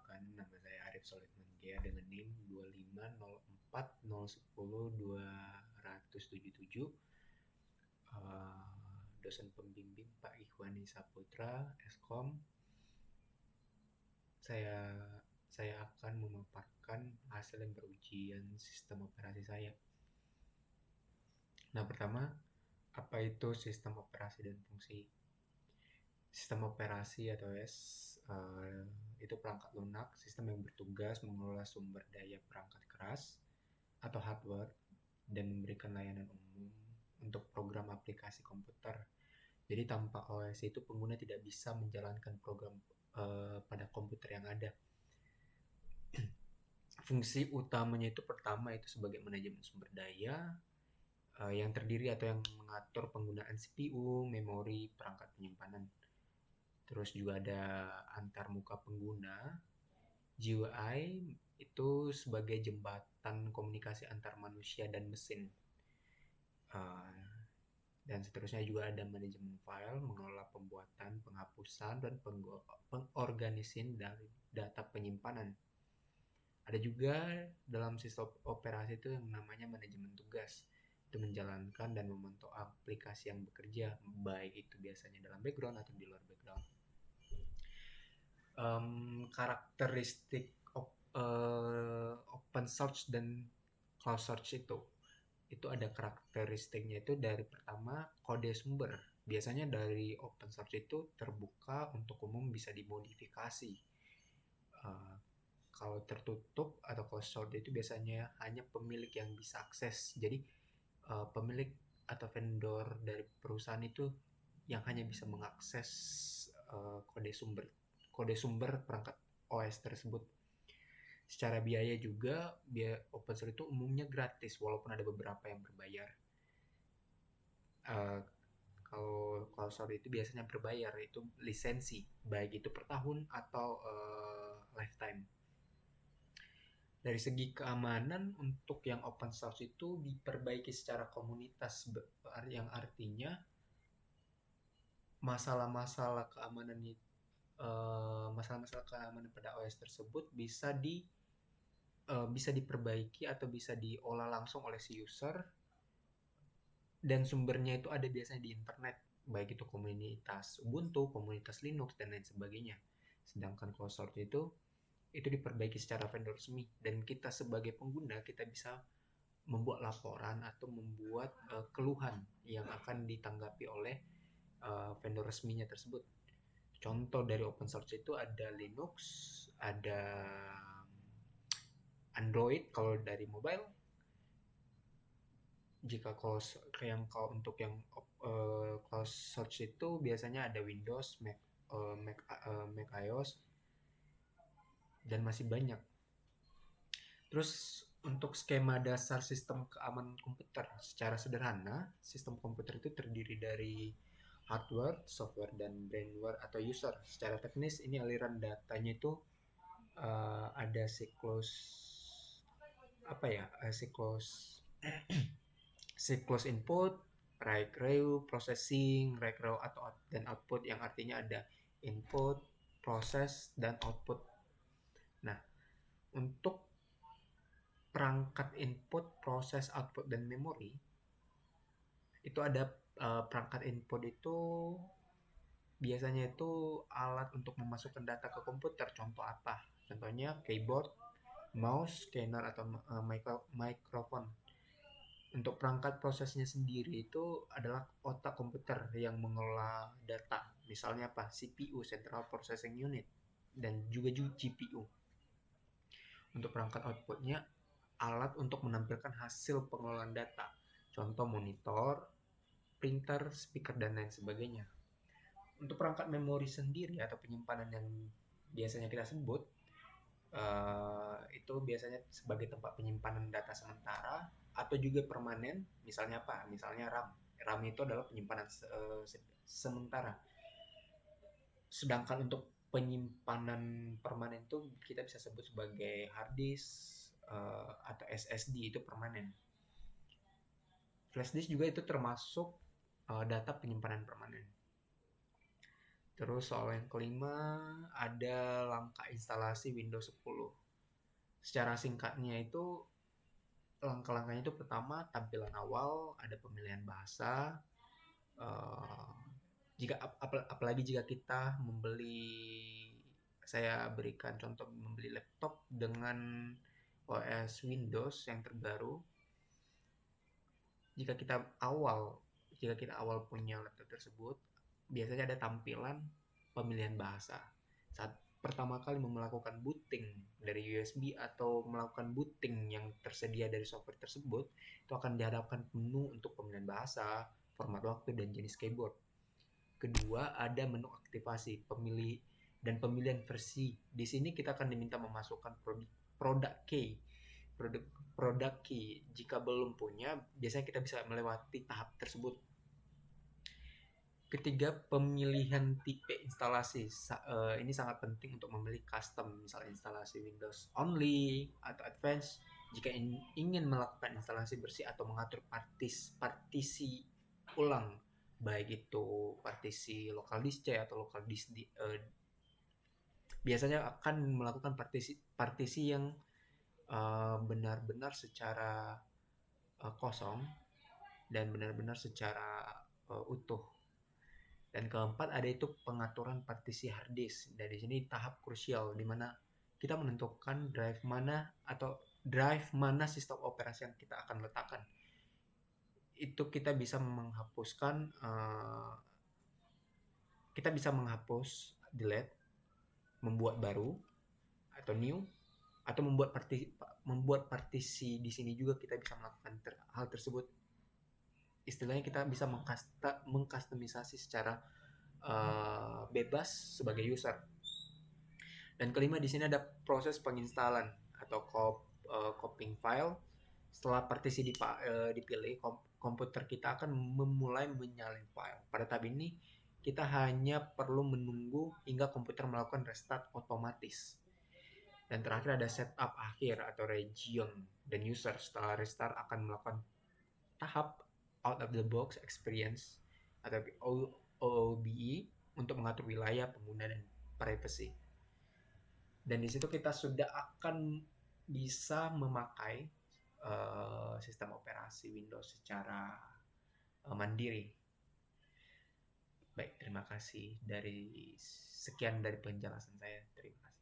Perkenalkan, nama saya Arif Solid Manggia dengan NIM 25040410277. Dosen pembimbing Pak Ikhwani Saputra, Eskom. Saya akan memaparkan hasil yang berujian sistem operasi saya. Nah, pertama, apa itu sistem operasi dan fungsi? Sistem operasi atau itu perangkat lunak, sistem yang bertugas mengelola sumber daya perangkat keras atau hardware dan memberikan layanan umum untuk program aplikasi komputer. Jadi tanpa OS itu pengguna tidak bisa menjalankan program pada komputer yang ada. Fungsi utamanya itu pertama itu sebagai manajemen sumber daya yang terdiri atau yang mengatur penggunaan CPU, memori, perangkat penyimpanan. Terus juga ada antarmuka pengguna. GUI itu sebagai jembatan komunikasi antar manusia dan mesin. Dan seterusnya juga ada manajemen file, mengelola pembuatan, penghapusan, dan pengorganisin dari data penyimpanan. Ada juga dalam sistem operasi itu yang namanya manajemen tugas. Itu menjalankan dan memantau aplikasi yang bekerja, baik itu biasanya dalam background atau di luar background. Karakteristik open source dan cloud source itu ada karakteristiknya itu dari pertama kode sumber. Biasanya dari open source itu terbuka untuk umum, bisa dimodifikasi. Kalau tertutup atau closed source itu biasanya hanya pemilik yang bisa akses. Jadi pemilik atau vendor dari perusahaan itu yang hanya bisa mengakses kode sumber perangkat OS tersebut. Secara biaya juga, open source itu umumnya gratis walaupun ada beberapa yang berbayar. Kalau cloud source itu biasanya berbayar, itu lisensi, baik itu per tahun atau lifetime. Dari segi keamanan, untuk yang open source itu diperbaiki secara komunitas, yang artinya masalah-masalah keamanan pada OS tersebut bisa diperbaiki atau bisa diolah langsung oleh si user, dan sumbernya itu ada biasanya di internet, baik itu komunitas Ubuntu, komunitas Linux, dan lain sebagainya. Sedangkan closed source itu diperbaiki secara vendor resmi, dan kita sebagai pengguna kita bisa membuat laporan atau membuat keluhan yang akan ditanggapi oleh vendor resminya tersebut. Contoh dari open source itu ada Linux, ada Android kalau dari mobile. Jika untuk yang closed source itu biasanya ada Windows, Mac iOS, dan masih banyak. Terus untuk skema dasar sistem keamanan komputer, secara sederhana, sistem komputer itu terdiri dari hardware, software, dan brainware atau user. Secara teknis ini aliran datanya itu ada siklus input, write raw, processing, write raw dan output, yang artinya ada input, proses, dan output. Nah, untuk perangkat input, proses, output, dan memori itu ada perangkat input itu biasanya itu alat untuk memasukkan data ke komputer. Contoh apa? Contohnya keyboard, mouse, scanner, atau microphone. Untuk perangkat prosesnya sendiri itu adalah otak komputer yang mengelola data. Misalnya apa? CPU, Central Processing Unit, dan juga GPU. Untuk perangkat outputnya, alat untuk menampilkan hasil pengelolaan data. Contoh monitor, printer, speaker, dan lain sebagainya. Untuk perangkat memori sendiri atau penyimpanan yang biasanya kita sebut, itu biasanya sebagai tempat penyimpanan data sementara atau juga permanen. Misalnya apa? Misalnya RAM. RAM itu adalah penyimpanan sementara. Sedangkan untuk penyimpanan permanen itu kita bisa sebut sebagai hard disk atau SSD, itu permanen. Flash disk juga itu termasuk data penyimpanan permanen. Terus soal yang kelima, ada langkah instalasi Windows 10. Secara singkatnya itu, langkah-langkahnya itu pertama, tampilan awal, ada pemilihan bahasa. eh, jika apalagi jika kita membeli, saya berikan contoh membeli laptop dengan OS Windows yang terbaru. Jika kita awal jika kita awal punya laptop tersebut, biasanya ada tampilan pemilihan bahasa. Saat pertama kali melakukan booting dari USB atau melakukan booting yang tersedia dari software tersebut, itu akan dihadapkan menu untuk pemilihan bahasa, format waktu, dan jenis keyboard. Kedua, ada menu aktivasi, pemilih dan pemilihan versi. Di sini kita akan diminta memasukkan produk key. Produk produk key. Jika belum punya, biasanya kita bisa melewati tahap tersebut. Ketiga, pemilihan tipe instalasi. Ini sangat penting untuk memilih custom, misalnya instalasi Windows Only atau Advanced. Jika ingin melakukan instalasi bersih atau mengatur partisi ulang, baik itu partisi local disk C atau local disk biasanya akan melakukan partisi yang benar-benar secara kosong dan benar-benar secara utuh. Dan keempat, ada itu pengaturan partisi hard disk. Dari sini tahap krusial di mana kita menentukan drive mana sistem operasi yang kita akan letakkan. Itu kita bisa menghapus, delete, membuat baru atau new, atau membuat partisi. Di sini juga kita bisa melakukan hal tersebut. Istilahnya kita bisa mengkustomisasi secara bebas sebagai user. Dan kelima, di sini ada proses penginstalan atau copying file. Setelah partisi dipilih, komputer kita akan memulai menyalin file. Pada tahap ini, kita hanya perlu menunggu hingga komputer melakukan restart otomatis. Dan terakhir ada setup akhir atau region, dan user setelah restart akan melakukan tahap out of the box experience atau OOBE untuk mengatur wilayah pengguna dan privacy. Dan di situ kita sudah akan bisa memakai sistem operasi Windows secara mandiri. Baik, terima kasih sekian dari penjelasan saya. Terima kasih.